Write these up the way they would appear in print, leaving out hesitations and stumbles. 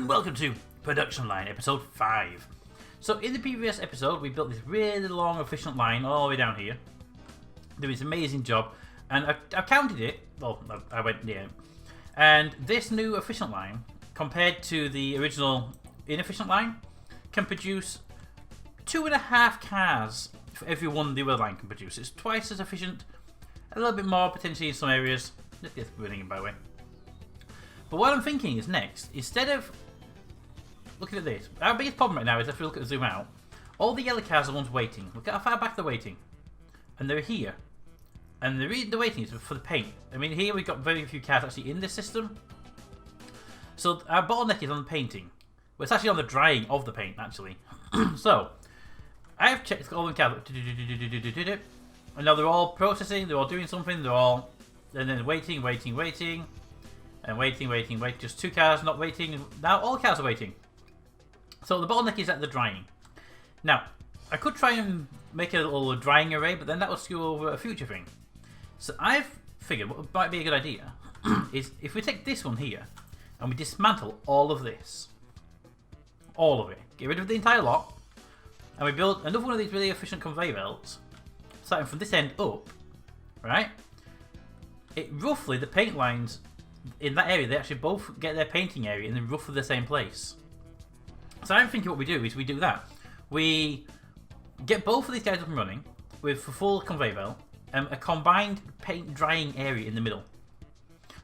and welcome to Production Line, episode 5. So in the previous episode, we built this really long efficient line all the way down here. Did this amazing job, and I counted it, well, I went near it. And this new efficient line, compared to the original inefficient line, can produce 2.5 cars for every one the other line can produce. It's twice as efficient, a little bit more potentially in some areas. Let's get running, by the way. But what I'm thinking is next, instead of looking at this, our biggest problem right now is if we look at the zoom out, all the yellow cars are the ones waiting. Look at how far back they're waiting. And they're here. And the reason they're waiting is for the paint. I mean, here we've got very few cars actually in this system. So our bottleneck is on the painting. Well, it's actually on the drying of the paint, actually. So, I have checked all the cars. And now they're all processing, they're all doing something, they're all... And then waiting. And waiting. Just 2 cars not waiting. Now all cars are waiting. So the bottleneck is at the drying. Now, I could try and make a little drying array, but then that would screw over a future thing. So I've figured what might be a good idea is if we take this one here and we dismantle all of this. All of it. Get rid of the entire lot. And we build another one of these really efficient conveyor belts. Starting from this end up. Right? Roughly, the paint lines in that area, they actually both get their painting area in roughly the same place. So I'm thinking what we do is we do that. We get both of these guys up and running with a full conveyor belt and a combined paint drying area in the middle.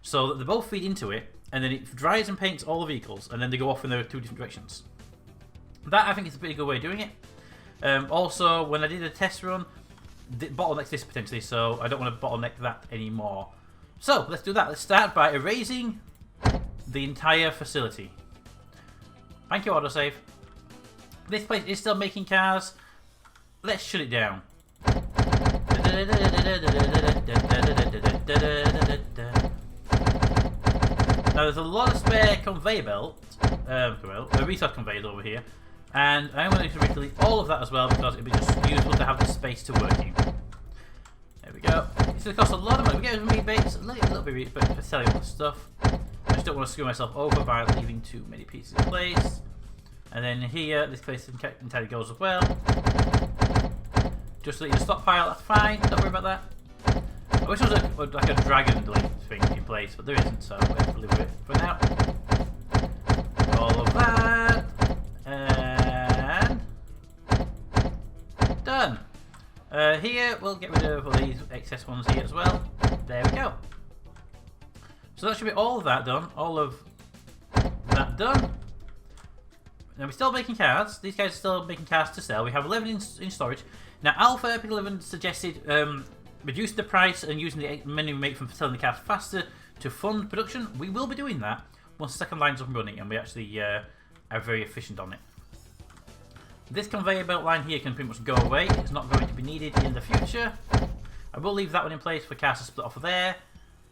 So that they both feed into it, and then it dries and paints all the vehicles, and then they go off in their 2 different directions. That, I think, is a pretty good way of doing it. Also, when I did a test run, bottlenecked this potentially, so I don't want to bottleneck that anymore. So, let's do that. Let's start by erasing the entire facility. Thank you, autosave. This place is still making cars. Let's shut it down. Now, there's a lot of spare conveyor belt, resource conveyors over here, and I'm going to delete all of that as well because it'd be just useful to have the space to work in. There we go. It's going to cost a lot of money. We get rebates, a little bit of rebates for selling all the stuff. I just don't want to screw myself over by leaving too many pieces in place. And then here, this place entirely goes as well. Just delete the stockpile, that's fine. Don't worry about that. I wish there was like a dragon delete thing in place, but there isn't, so we have to live with it for now. All of that. And done. Here, we'll get rid of all these excess ones here as well. There we go. So that should be all of that done. All of that done. Now we're still making cars. These guys are still making cars to sell. We have 11 in storage. Now Alpha Epic 11 suggested reducing the price and using the money we make from selling the cars faster to fund production. We will be doing that once the second line's up and running and we actually are very efficient on it. This conveyor belt line here can pretty much go away. It's not going to be needed in the future. I will leave that one in place for cars to split off of there.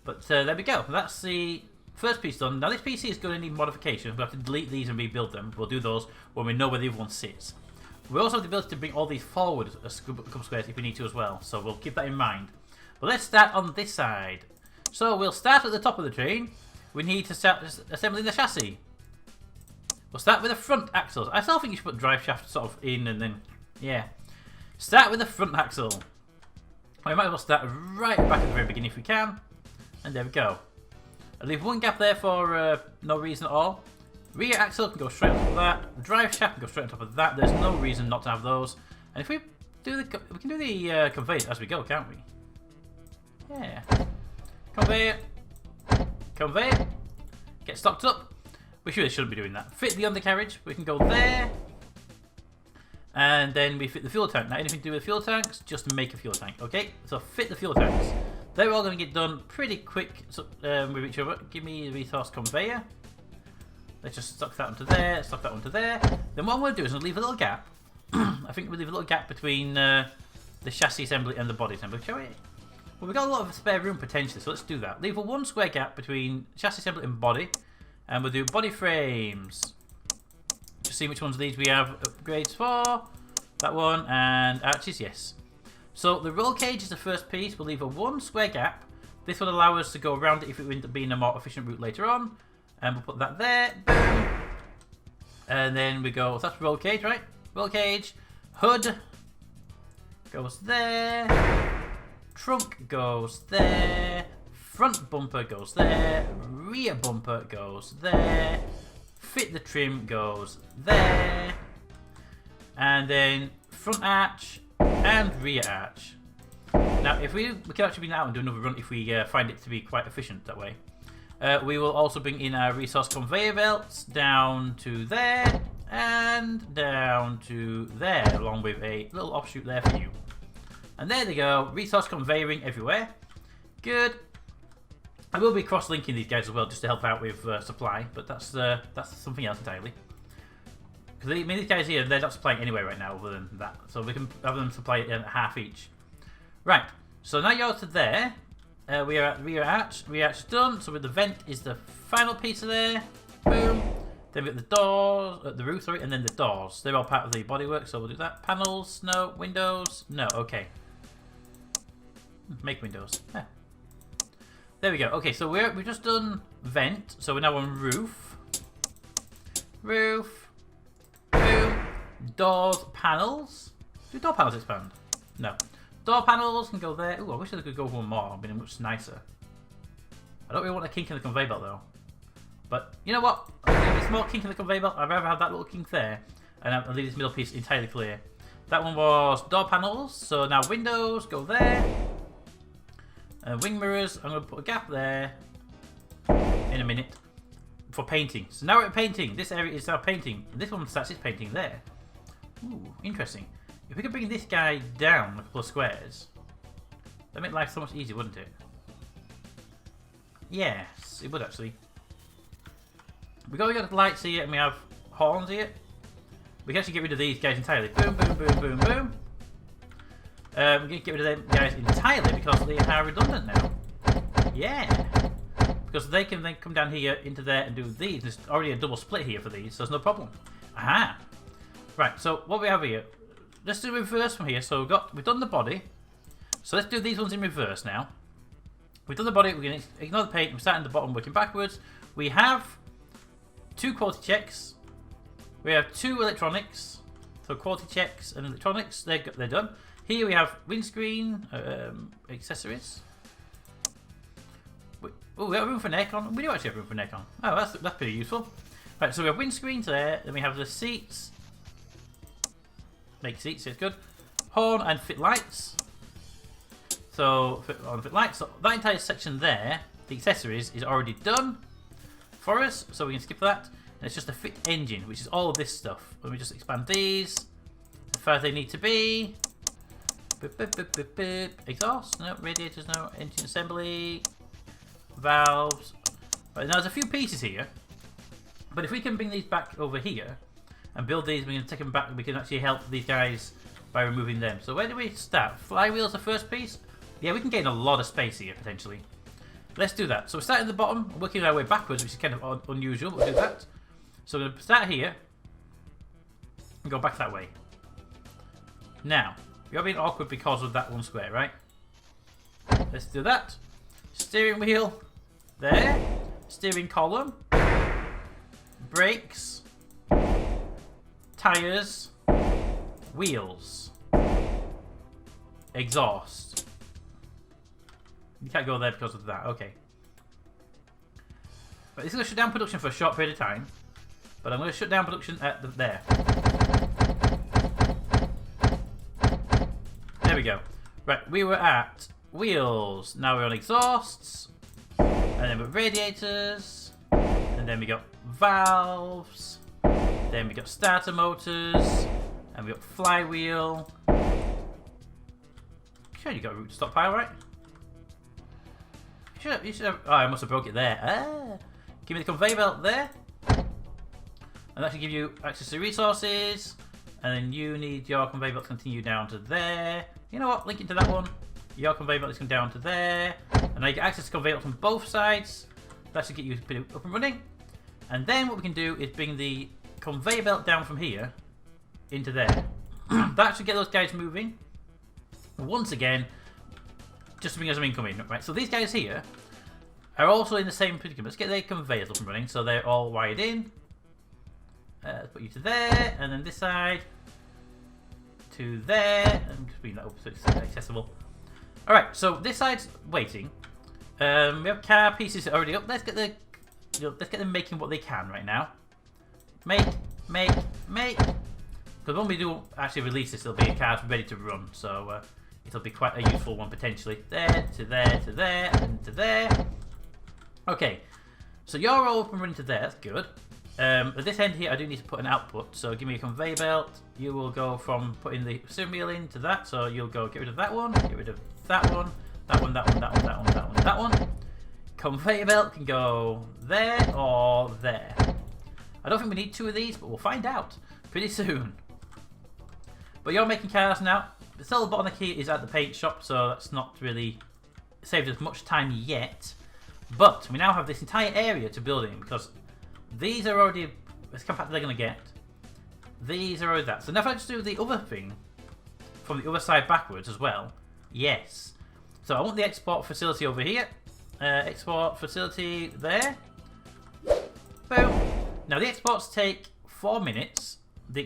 But there we go. That's the first piece done. Now this PC is going to need modifications. We'll have to delete these and rebuild them. We'll do those when we know where the other one sits. We also have the ability to bring all these forward a couple squares if we need to as well. So we'll keep that in mind. But let's start on this side. So we'll start at the top of the train. We need to start assembling the chassis. We'll start with the front axles. I still think you should put drive shaft sort of in and then, yeah. Start with the front axle. We might as well start right back at the very beginning if we can. And there we go. I'll leave one gap there for no reason at all. Rear axle can go straight on top of that. Drive shaft can go straight on top of that. There's no reason not to have those. And if we do we can do the conveyor as we go, can't we? Yeah. Conveyor. Get stocked up. We really shouldn't be doing that. Fit the undercarriage. We can go there. And then we fit the fuel tank. Now, anything to do with fuel tanks, just make a fuel tank. Okay? So, fit the fuel tanks. They're all going to get done pretty quick with each other. Give me the resource conveyor. Let's just stock that onto there. Stock that onto there. Then what I'm going to do is I'll leave a little gap. I think we'll leave a little gap between the chassis assembly and the body assembly. Shall we? Well, we've got a lot of spare room potentially, so let's do that. Leave a 1 square gap between chassis assembly and body. And we'll do body frames. Just see which ones of these we have upgrades for. That one and arches, yes. So the roll cage is the first piece. We'll leave a 1 square gap. This will allow us to go around it if it ends up being a more efficient route later on. And we'll put that there. Boom. And then we go, so that's roll cage, right? Roll cage, hood goes there, trunk goes there, front bumper goes there, rear bumper goes there, fit the trim goes there, and then front arch and rear arch. Now, if we can actually bring that out and do another run if we find it to be quite efficient that way. We will also bring in our resource conveyor belts down to there and down to there, along with a little offshoot there for you. And there they go, resource conveyoring everywhere. Good. I will be cross-linking these guys as well, just to help out with supply, but that's something else entirely. Because I mean, these guys here, they're not supplying anyway right now, other than that. So we can have them supply it at half each. Right. So now you're to there. We are at rear arch. Rear arch is done. So with the vent is the final piece of there. Boom. Then we got the doors, the roof, sorry, and then the doors. They're all part of the bodywork, so we'll do that. Panels, no. Windows, no. Okay. Make windows. Yeah. There we go. Okay, so we've just done vent, so we're now on roof. Roof. Boom. Doors, panels. Do door panels expand? No. Door panels can go there. Ooh, I wish I could go one more. It'd been much nicer. I don't really want a kink in the conveyor belt though. But you know what? If it's more kink in the conveyor belt, I'd rather have that little kink there, and I'll leave this middle piece entirely clear. That one was door panels, so now windows go there. Wing mirrors, I'm going to put a gap there in a minute for painting. So now we're at painting. This area is now painting. This one starts its painting there. Ooh, interesting. If we could bring this guy down a couple of squares, that'd make life so much easier, wouldn't it? Yes, it would actually. We got lights here and we have horns here. We can actually get rid of these guys entirely. Boom, boom, boom, boom, boom. We're going to get rid of them guys entirely because they are redundant now. Yeah. Because they can then come down here into there and do these. There's already a double split here for these, so there's no problem. Aha. Right, so what we have here. Let's do reverse from here. So we've done the body. So let's do these ones in reverse now. We've done the body. We're going to ignore the paint. We're starting at the bottom, working backwards. We have 2 quality checks. We have 2 electronics. So quality checks and electronics, they're done. Here we have windscreen accessories. Oh, we have room for an aircon. We do actually have room for an aircon. Oh, that's pretty useful. Right, so we have windscreens there. Then we have the seats. Make seats, it's good. Horn and fit lights. So, fit lights. So that entire section there, the accessories, is already done for us. So we can skip that. And it's just a fit engine, which is all of this stuff. Let me just expand these as far as they need to be. Boop, boop, boop, boop, boop. Exhaust, no. Radiators, no. Engine assembly. Valves. Right, now there's a few pieces here. But if we can bring these back over here and build these, we can take them back. We can actually help these guys by removing them. So where do we start? Flywheel's the first piece. Yeah, we can gain a lot of space here, potentially. Let's do that. So we're starting at the bottom, working our way backwards, which is kind of unusual. We'll do that. So we're going to start here and go back that way. Now, you're being awkward because of that one square, right? Let's do that. Steering wheel. There. Steering column. Brakes. Tires. Wheels. Exhaust. You can't go there because of that. Okay. But this is going to shut down production for a short period of time. But I'm going to shut down production at there. There we go. Right, we were at wheels. Now we're on exhausts. And then with radiators. And then we got valves. Then we got starter motors. And we got flywheel. Sure, you got a root stockpile, right? You should have. Oh, I must have broke it there. Ah. Give me the conveyor belt there. And that should give you access to resources. And then you need your conveyor belt to continue down to there. You know what? Link it to that one. Your conveyor belt is going down to there. And now you get access to conveyor belts on both sides. That should get you up and running. And then what we can do is bring the conveyor belt down from here into there. That should get those guys moving. Once again, just to bring us some income in. Right, so these guys here are also in the same predicament. Let's get their conveyors up and running so they're all wired in. Let's put you to there, and then this side to there, and just bring that up so it's accessible. Alright, so this side's waiting. We have car pieces already up. Let's get them making what they can right now. Make. Because when we do actually release this, it'll be a car ready to run. So it'll be quite a useful one potentially. There, to there, to there, and to there. Okay, so you're all up and running to there. That's good. At this end here, I do need to put an output. So give me a conveyor belt. You will go from putting the steering wheel in to that. So you'll go get rid of that one, get rid of that one, that one, that one, that one, that one, that one, that one. Conveyor belt can go there or there. I don't think we need 2 of these, but we'll find out pretty soon. But you're making cars now. The cell bottleneck here is at the paint shop, so that's not really saved us much time yet. But we now have this entire area to build in because these are already as compact as they're going to get. These are already that. So now if I just do the other thing from the other side backwards as well. Yes. So I want the export facility over here. Export facility there. Boom. Now the exports take 4 minutes. The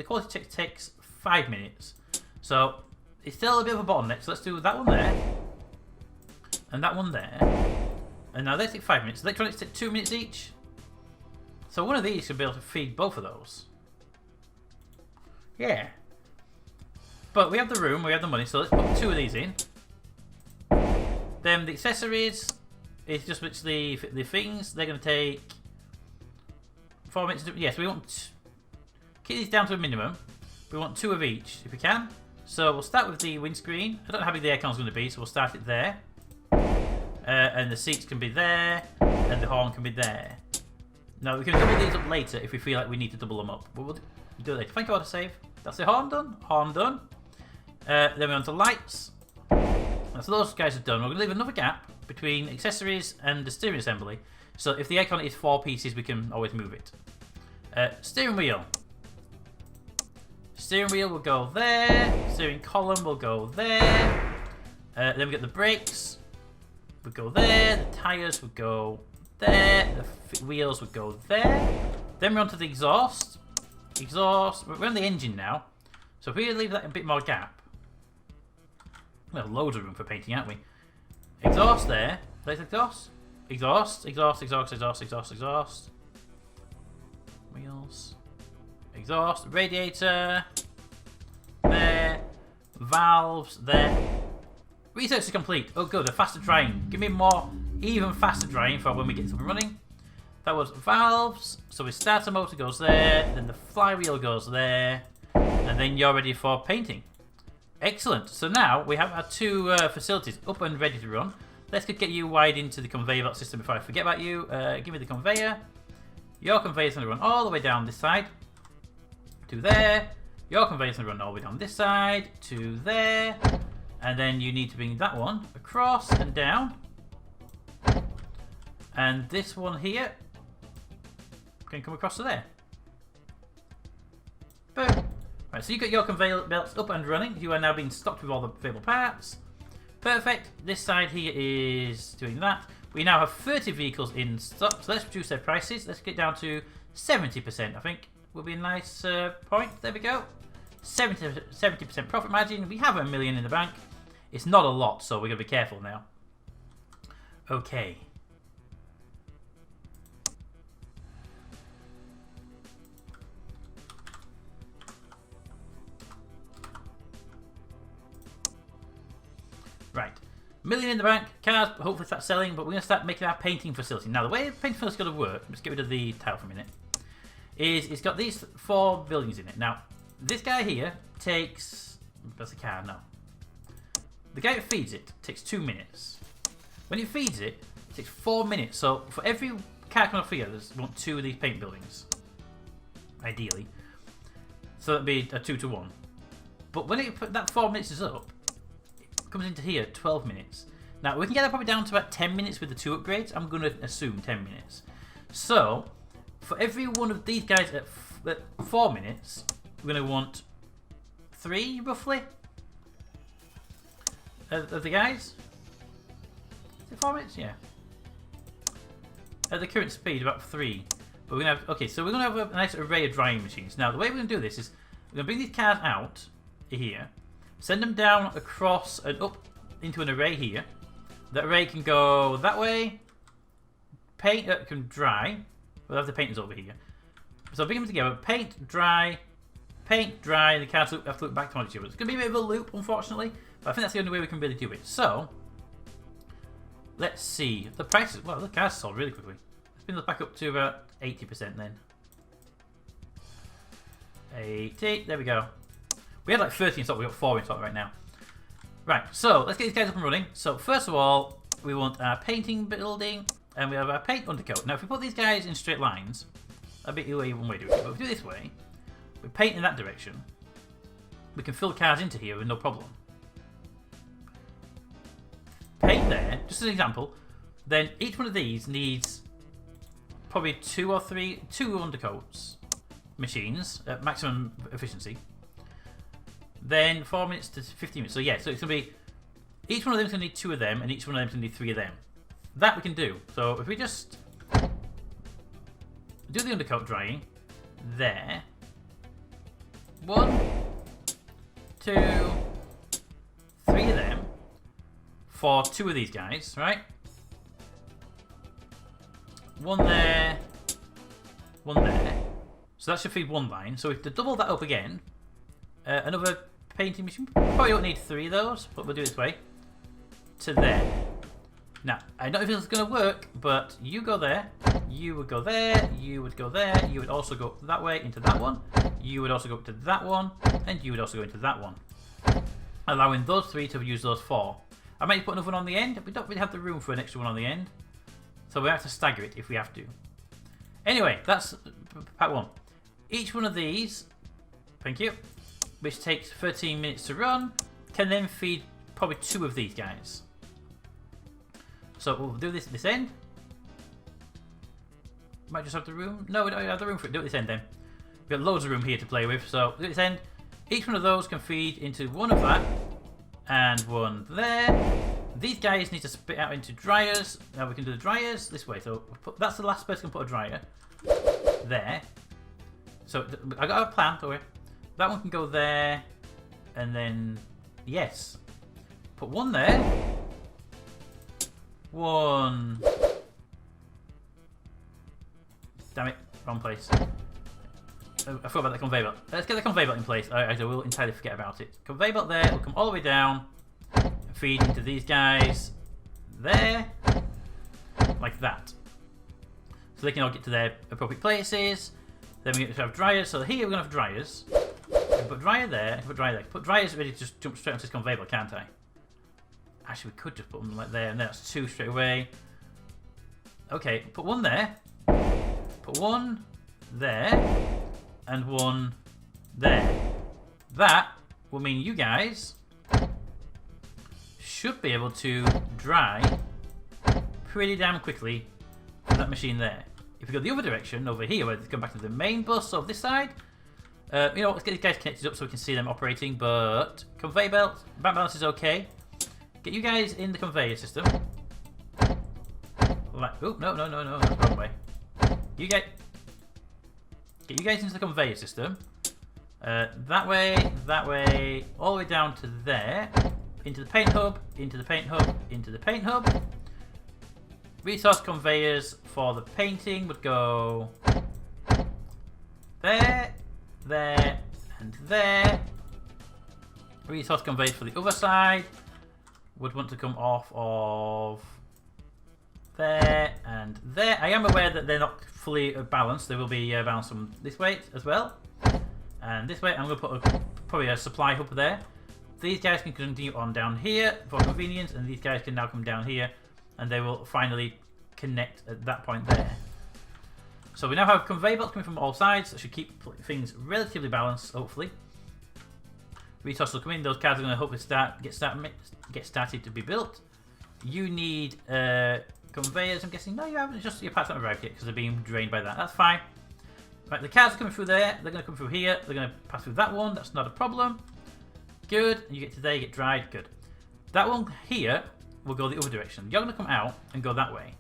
quality check takes 5 minutes. So it's still a bit of a bottleneck. So let's do that one there. And that one there. And now they take 5 minutes. Electronics take 2 minutes each. So one of these should be able to feed both of those. Yeah. But we have the room, we have the money, so let's put 2 of these in. Then the accessories is just literally the things. They're going to take 4 minutes. Yes, we want keep these down to a minimum. We want 2 of each if we can. So we'll start with the windscreen. I don't know how big the aircon is going to be, so we'll start it there. And the seats can be there, and the horn can be there. Now we can double these up later if we feel like we need to double them up. But we'll do it later. Thank you, auto save. That's the horn done. Horn done. Then we're on to lights. So those guys are done. We're going to leave another gap between accessories and the steering assembly. So if the aircon is 4 pieces, we can always move it. Steering wheel. Steering wheel will go there. Steering column will go there. Then we get the brakes. Would go there. The tyres would go there. The wheels would go there. Then we're on to the exhaust. Exhaust. We're on the engine now. So if we leave that a bit more gap. We have loads of room for painting, aren't we? Exhaust there. There's exhaust. Exhaust. Exhaust. Exhaust. Exhaust. Exhaust. Exhaust. Wheels. Exhaust. Radiator. There. Valves there. Research is complete. Oh good, a faster drying. Give me more, even faster drying for when we get something running. That was valves. So the starter motor goes there, then the flywheel goes there, and then you're ready for painting. Excellent. So now we have our 2 facilities up and ready to run. Let's get you wired into the conveyor belt system before I forget about you. Give me the conveyor. Your conveyor's going to run all the way down this side to there. Your conveyor's going to run all the way down this side to there. And then you need to bring that one across and down. And this one here can come across to there. Boom. Right, so you've got your conveyor belts up and running. You are now being stocked with all the available parts. Perfect. This side here is doing that. We now have 30 vehicles in stock. So let's reduce their prices. Let's get down to 70%, I think will be a nice point. There we go. 70% profit margin. We have $1 million in the bank. It's not a lot, so we're going to be careful now. Okay. Right. $1 million in the bank. Cars, hopefully start selling, but we're going to start making our painting facility. Now, the way the painting facility is going to work, let's get rid of the tile for a minute, is it's got these 4 buildings in it. Now, this guy here takes... That's a car, no. The guy that feeds it takes 2 minutes. When it feeds it, it takes 4 minutes. So for every car coming off here, there's 2 of these paint buildings. Ideally. So that'd be a 2 to 1. But when it put that 4 minutes is up, it comes into here 12 minutes. Now we can get that probably down to about 10 minutes with the 2 upgrades. I'm going to assume 10 minutes. So for every one of these guys at 4 minutes, we're going to want 3 roughly. Of the guys? Is it 4 minutes? Yeah. At the current speed, about 3. But we're gonna have, okay, so we're gonna have a nice array of drying machines. Now the way we're gonna do this is we're gonna bring these cars out here, send them down across and up into an array here. That array can go that way. Paint can dry. We'll have the painters over here. So bring them together. Paint, dry, and the cars have to look back to each other. It's gonna be a bit of a loop, unfortunately, but I think that's the only way we can really do it. So let's see the prices. Well, the cars sold really quickly. Let's bring those back up to about 80% then. 80. There we go. We had like 30 in stock. We got 4 in stock right now. Right. So let's get these guys up and running. So first of all, we want our painting building, and we have our paint undercoat. Now, if we put these guys in straight lines, a bit one way to do it. But if we do it this way, we paint in that direction. We can fill cars into here with no problem. Paint there, just as an example. Then each one of these needs probably 2 undercoats machines at maximum efficiency. Then 4 minutes to 15 minutes. So yeah, so it's gonna be each one of them is gonna need 2 of them, and each one of them is gonna need 3 of them. That we can do. So if we just do the undercoat drying there. 1, 2, 3 of them for 2 of these guys, right? 1 there, 1 there. So that should feed 1 line. So if to double that up again, another painting machine. Probably don't need 3 of those, but we'll do it this way. To there. Now, I don't know if this is going to work, but you go there, you would go there, you would go there, you would also go that way into that one, you would also go to that one, and you would also go into that one. Allowing those 3 to use those 4. I might put another one on the end. We don't really have the room for an extra one on the end. So we have to stagger it if we have to. Anyway, that's part 1. Each one of these, thank you, which takes 13 minutes to run, can then feed probably 2 of these guys. So we'll do this at this end. Might just have the room. No, we don't have the room for it. Do it at this end then. We've got loads of room here to play with. So do it at this end. Each one of those can feed into 1 of that. And 1 there. These guys need to spit out into dryers. Now we can do the dryers this way. So that's the last person who can put a dryer. There. So I got a plan. Don't worry. That one can go there. And then, yes. Put 1 there. 1. Damn it, wrong place. I forgot about the conveyor belt. Let's get the conveyor belt in place. I will entirely forget about it. Conveyor belt there, will come all the way down, feed into these guys there, like that. So they can all get to their appropriate places. Then we have dryers. So here we're going to have dryers. I can put dryer there, I can put dryer there. Put dryers ready to just jump straight onto this conveyor belt, can't I? Actually, we could just put them like there, and that's 2 straight away. Okay, put 1 there. Put 1 there. And 1 there. That will mean you guys should be able to dry pretty damn quickly from that machine there. If we go the other direction, over here, where they come back to the main bus over this side, you know, let's get these guys connected up so we can see them operating, but conveyor belt, back balance is okay. Get you guys in the conveyor system. Like, oh, no, that's the wrong way. Get you guys into the conveyor system. That way, all the way down to there. Into the paint hub, into the paint hub, into the paint hub. Resource conveyors for the painting would go there, there, and there. Resource conveyors for the other side would want to come off of there and there. I am aware that they're not fully balanced. They will be balanced from this way as well. And this way, I'm going to put probably a supply hub there. These guys can continue on down here for convenience, and these guys can now come down here, and they will finally connect at that point there. So we now have conveyor belts coming from all sides. That should keep things relatively balanced, hopefully. Resources will come in. Those cars are going to hopefully get started to be built. You need conveyors, I'm guessing. No, you haven't. It's just your parts haven't arrived yet because they're being drained by that. That's fine. Right, the cars are coming through there. They're going to come through here. They're going to pass through that one. That's not a problem. Good. You get to there, you get dried. Good. That one here will go the other direction. You're going to come out and go that way.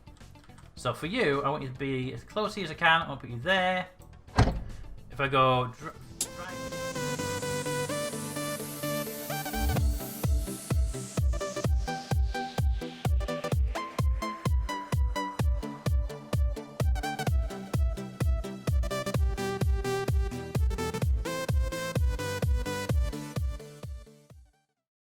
So for you, I want you to be as close as I can. I'll put you there. If I go...